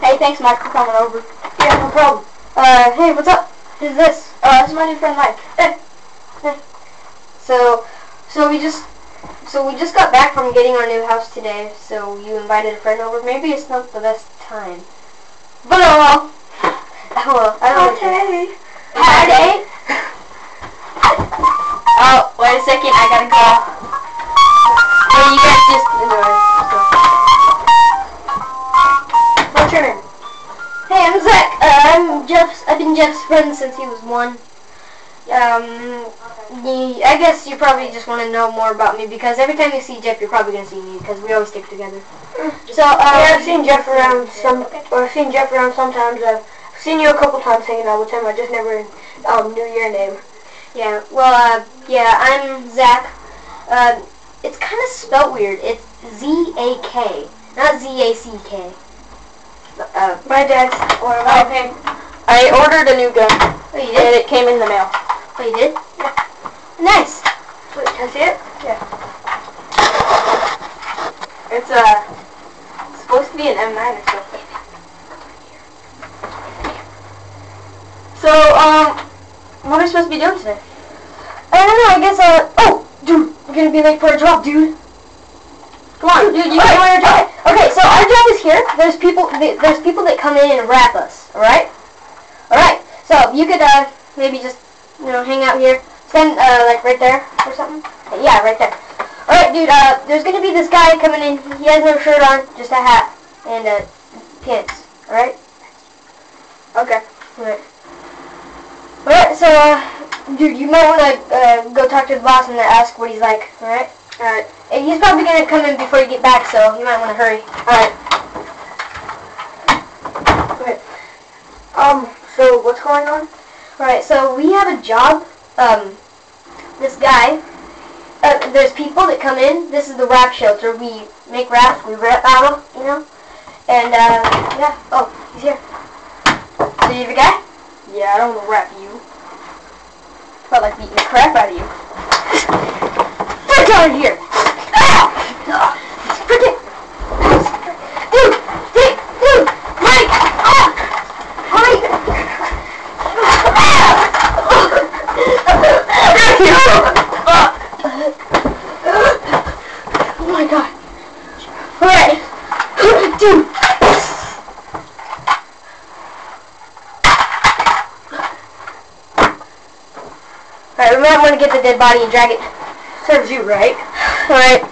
Hey, thanks, Mike, for coming over. Yeah, no problem. Hey, what's up? Who's this? This is my new friend Mike. So we just got back from getting our new house today. So you invited a friend over. Maybe it's not the best time, but oh well. I don't know. Hey. Howdy. Oh, wait a second. I gotta go. Hey, you guys just enjoy. What's your name? Hey, I'm Zach. I've been Jeff's friend since he was 1. I guess you probably just want to know more about me because every time you see Jeff, you're probably gonna see me because we always stick together. So yeah, I've seen Jeff around sometimes. I've seen you a couple times hanging out with him. I just never knew your name. Yeah. Well, yeah, I'm Zach. It's kind of spelt weird. It's Z-A-K, not Z-A-C-K. My dad's. Okay. I ordered a new gun. Oh, you And did? it came in the mail. Oh, you did? Yeah. Nice. Wait, can I see it? Yeah. It's supposed to be an M9 or something. So, what are we supposed to be doing today? I don't know. I guess oh, dude, we're gonna be late for a job, dude. Come on, dude, you Okay, know your job. Okay, so our job is here. There's people that come in and wrap us. All right. So you could maybe just hang out here. Stand like right there or something. Yeah, right there. All right, dude. There's gonna be this guy coming in. He has no shirt on, just a hat and pants. All right. Okay. All right. So dude, you might want to go talk to the boss and ask what he's like. All right. Alright. And he's probably gonna come in before you get back, so you might want to hurry. Alright. Okay. So what's going on? Alright, so we have a job. This guy, there's people that come in. This is the wrap shelter. We make wraps, we wrap out of, and, yeah. Oh, he's here. So you the guy? Yeah, I don't want to rap you. Felt like beating the crap out of you. Get out of here! Freaking! Dude! Mike! Mike! Oh my god. Alright. Dude. Alright, we might want to get the dead body and drag it. Serves you right. Alright.